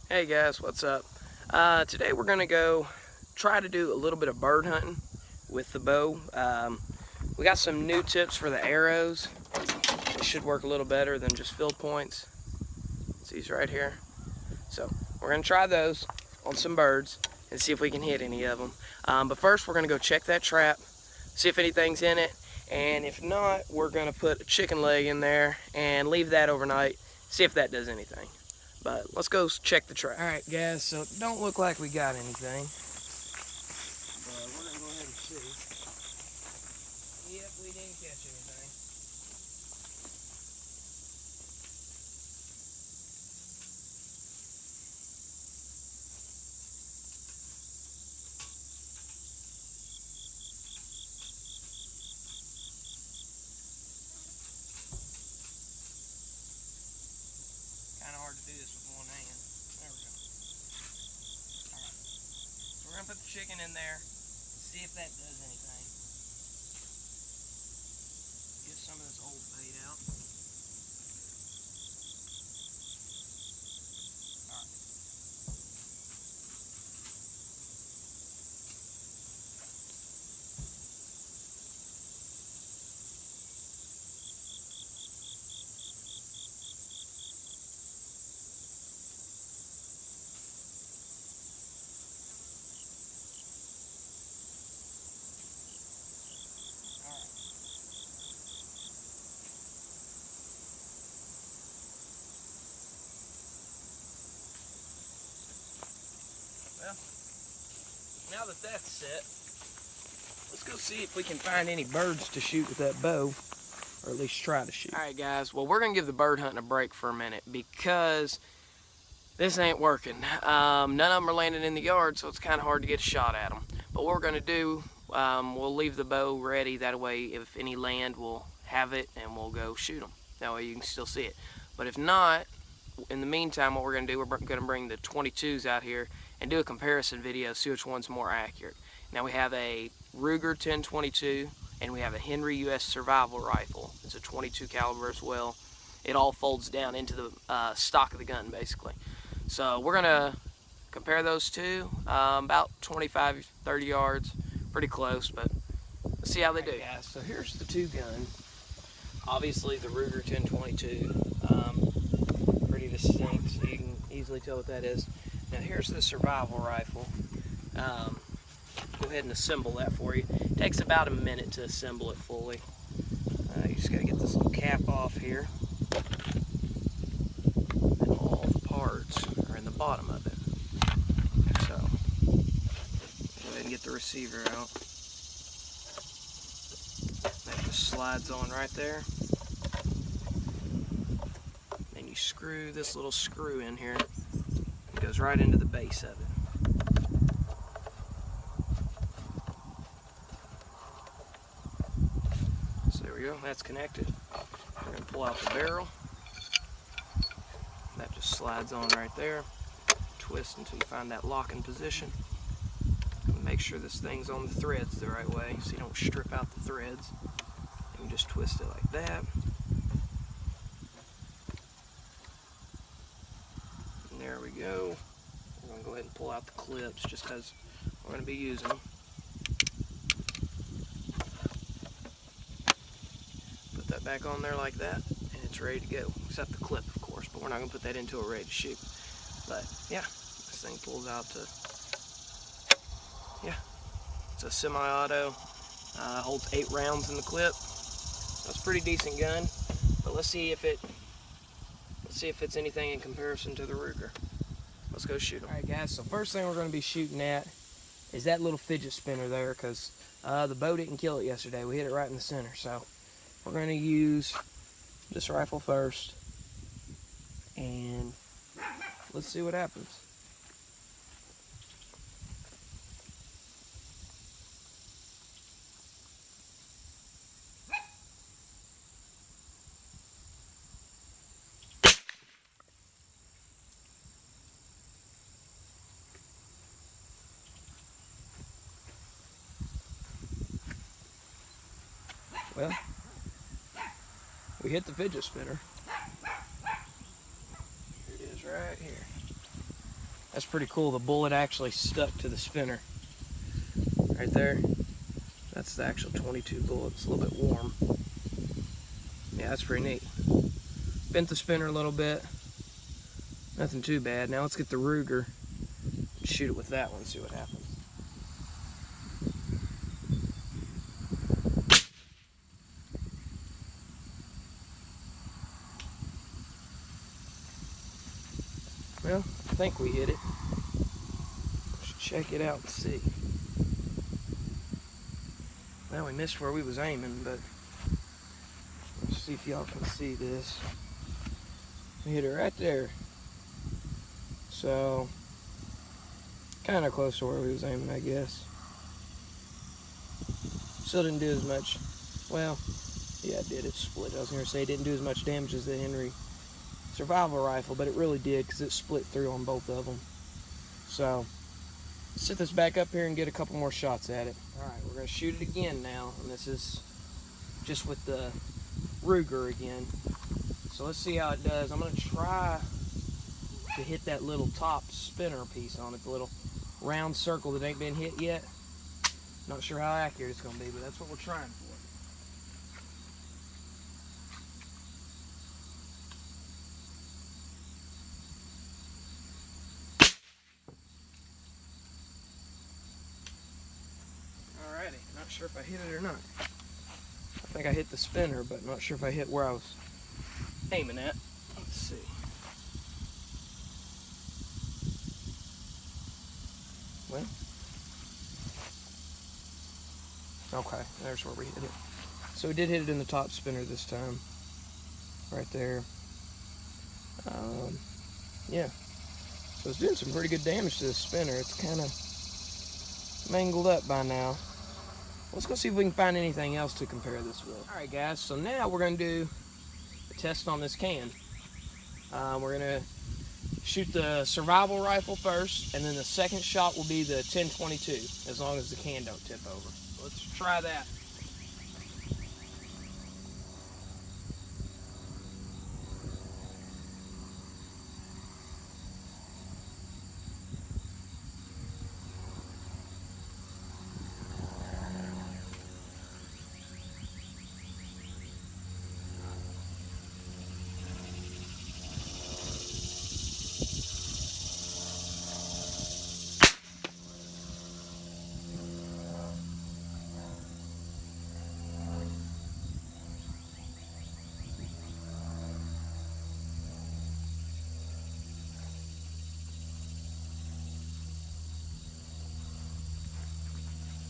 Hey guys, what's up? Today we're gonna go try to do a little bit of bird hunting with the bow. We got some new tips for the arrows. It should work a little better than just field points. It's these right here. So we're gonna try those on some birds and see if we can hit any of them. But first we're gonna go check that trap, see if anything's in it, and if not, we're gonna put a chicken leg in there and leave that overnight, see if that does anything. But let's go check the trap. All right, guys, so it don't look like we got anything. But we're gonna go ahead and see. Yep, we didn't catch anything. Kind of hard to do this with one hand. There we go. All right, so we're gonna put the chicken in there and see if that does anything. Get some of this old bait out. All right. Well, now that that's set, let's go see if we can find any birds to shoot with that bow, or at least try to shoot. All right, guys. Well, we're gonna give the bird hunting a break for a minute because this ain't working. None of them are landing in the yard, so it's kind of hard to get a shot at them. But what we're gonna do, we'll leave the bow ready. That way, if any land, we'll have it and we'll go shoot them. That way you can still see it. But if not, in the meantime, what we're gonna do, we're gonna bring the 22s out here and do a comparison video, see which one's more accurate. Now we have a Ruger 1022 and we have a Henry US Survival Rifle. It's a 22 caliber as well. It all folds down into the stock of the gun, basically. So we're gonna compare those two, about 25, 30 yards, pretty close, but let's see how they do. Right, guys, so here's the two guns. Obviously the Ruger 1022, pretty distinct, so you can easily tell what that is. Now here's the survival rifle. Go ahead and assemble that for you. It takes about a minute to assemble it fully. You just gotta get this little cap off here. And all the parts are in the bottom of it. So, go ahead and get the receiver out. That just slides on right there. Then you screw this little screw in here. It goes right into the base of it. So there we go, that's connected. We're going to pull out the barrel. That just slides on right there. Twist until you find that locking position. And make sure this thing's on the threads the right way so you don't strip out the threads. And you just twist it like that. And there we go. We're going to go ahead and pull out the clips just because we're going to be using them. Put that back on there like that, and it's ready to go. Except the clip, of course, but we're not going to put that into it ready to shoot. But yeah, this thing pulls out to, yeah, it's a semi-auto. Holds 8 rounds in the clip. That's a pretty decent gun. But let's see if it's anything in comparison to the Ruger. Let's go shoot them. All right, guys. So first thing we're going to be shooting at is that little fidget spinner there, because the bow didn't kill it yesterday. We hit it right in the center. So we're going to use this rifle first, and let's see what happens. Well, we hit the fidget spinner. Here it is right here. That's pretty cool. The bullet actually stuck to the spinner. Right there. That's the actual 22 bullet. It's a little bit warm. Yeah, that's pretty neat. Bent the spinner a little bit. Nothing too bad. Now let's get the Ruger and shoot it with that one and see what happens. Well, I think we hit it. Let's check it out and see. Well, we missed where we was aiming, but let's see if y'all can see this. We hit it right there. So, kind of close to where we was aiming, I guess. Still didn't do as much. Well, yeah, it did. It split. I was going to say it didn't do as much damage as the Henry survival rifle, but it really did because it split through on both of them. So, let's set this back up here and get a couple more shots at it. Alright, we're going to shoot it again now, and this is just with the Ruger again. So let's see how it does. I'm going to try to hit that little top spinner piece on it, the little round circle that ain't been hit yet. Not sure how accurate it's going to be, but that's what we're trying for. Not sure if I hit it or not. I think I hit the spinner, but not sure if I hit where I was aiming at. Let's see. Well, okay, there's where we hit it. So we did hit it in the top spinner this time. Right there. Yeah. So it's doing some pretty good damage to the spinner. It's kind of mangled up by now. Let's go see if we can find anything else to compare this with. Alright guys, so now we're going to do a test on this can. We're going to shoot the survival rifle first, and then the second shot will be the 10-22, as long as the can don't tip over. So let's try that.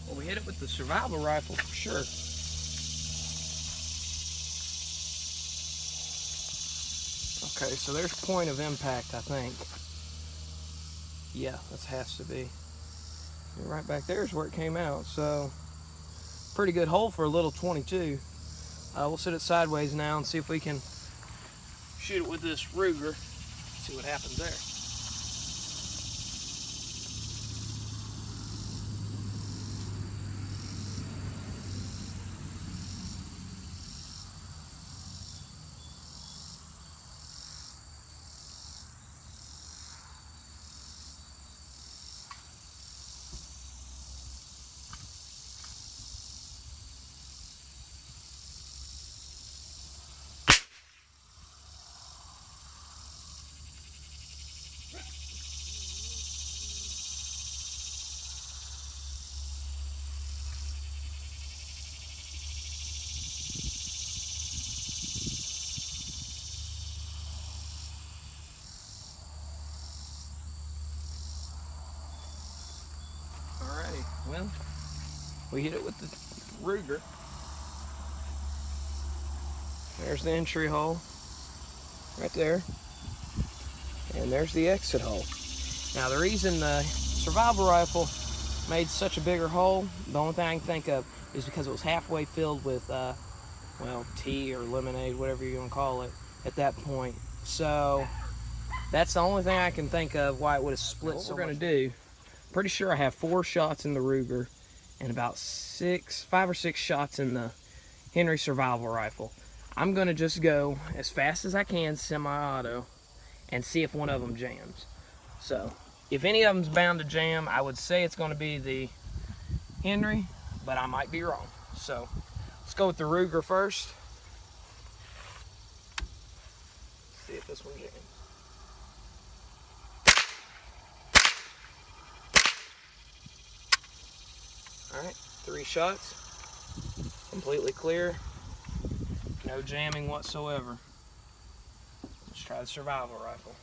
Well, we hit it with the survival rifle for sure. Okay, so there's point of impact, I think. Yeah, that has to be. And right back there is where it came out, so pretty good hole for a little 22. We'll set it sideways now and see if we can shoot it with this Ruger. See what happens there. Well, we hit it with the Ruger. There's the entry hole, right there. And there's the exit hole. Now the reason the survival rifle made such a bigger hole, the only thing I can think of is because it was halfway filled with, well, tea or lemonade, whatever you're gonna call it, at that point. So that's the only thing I can think of why it would have split. What we're gonna do, pretty sure I have 4 shots in the Ruger and about 5 or 6 shots in the Henry survival rifle. I'm gonna just go as fast as I can semi-auto and see if one of them jams. So if any of them's bound to jam, I would say it's going to be the Henry, but I might be wrong. So let's go with the Ruger first. See if this one jams. Alright, 3 shots. Completely clear. No jamming whatsoever. Let's try the survival rifle.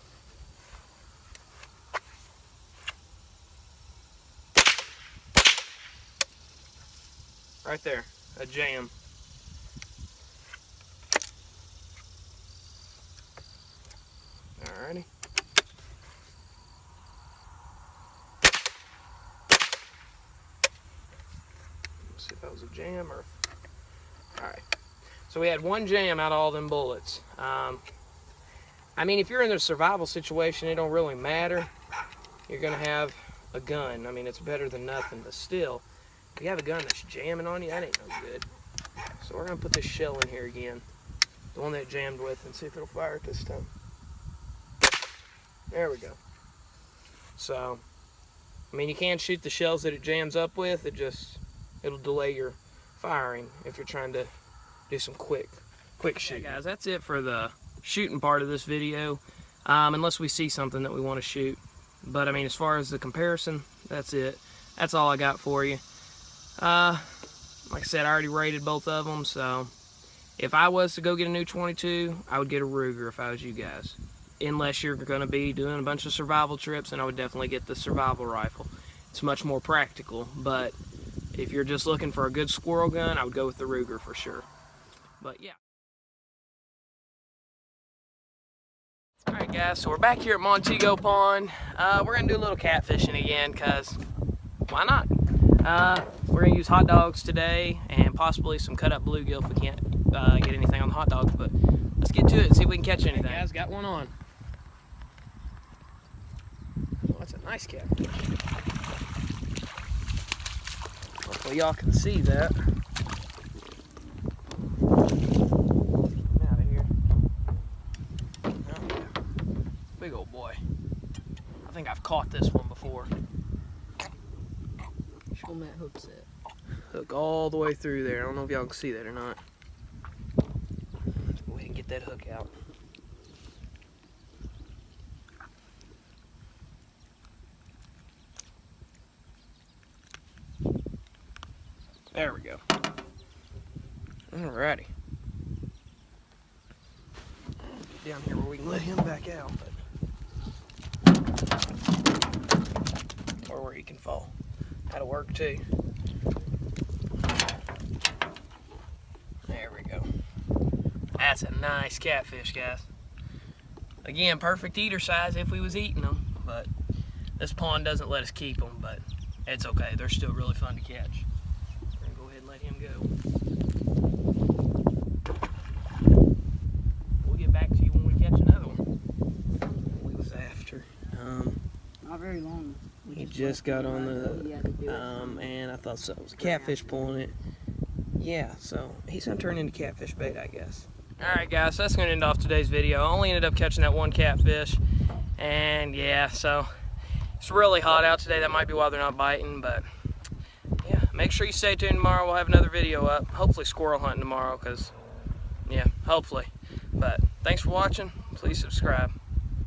Right there, a jam. Alrighty. Let's see if that was a jam or... Alright. So we had 1 jam out of all them bullets. I mean, if you're in a survival situation, it don't really matter. You're gonna have a gun. I mean, it's better than nothing, but still, if you have a gun that's jamming on you, that ain't no good. So we're gonna put this shell in here again, the one that it jammed with, and see if it'll fire it this time. There we go. So, I mean, you can shoot the shells that it jams up with. It'll delay your firing if you're trying to do some quick shooting. Okay, guys, that's it for the shooting part of this video, unless we see something that we want to shoot. But I mean, as far as the comparison, that's it. That's all I got for you. Like I said, I already rated both of them, so if I was to go get a new 22, I would get a Ruger if I was you guys. Unless you're going to be doing a bunch of survival trips, and I would definitely get the survival rifle. It's much more practical, but if you're just looking for a good squirrel gun, I would go with the Ruger for sure. But yeah. Alright guys, so we're back here at Montego Pond. We're going to do a little catfishing again, because why not? We're going to use hot dogs today, and possibly some cut up bluegill if we can't get anything on the hot dogs. But let's get to it and see if we can catch anything. Hey guys, got one on. Oh, that's a nice catfish. Hopefully y'all can see that. Out of here. Oh, yeah. Big old boy. I think I've caught this one before. Show them that hook set. Hook all the way through there. I don't know if y'all can see that or not. Let's go ahead and get that hook out. There we go. Alrighty. Get down here where we can let him back out, or where he can fall. That'll work too. There we go. That's a nice catfish, guys. Again, perfect eater size if we was eating them, but this pond doesn't let us keep them, but it's okay. They're still really fun to catch. We're gonna go ahead and let him go. We'll get back to you when we catch another one. We was after. Not very long. He just got on the, and I thought so. It was a catfish pulling it. Yeah, so he's gonna turn into catfish bait, I guess. Alright guys, so that's gonna end off today's video. I only ended up catching that 1 catfish, and yeah, so it's really hot out today. That might be why they're not biting, but yeah, make sure you stay tuned tomorrow. We'll have another video up. Hopefully squirrel hunting tomorrow, because yeah, hopefully. But thanks for watching. Please subscribe.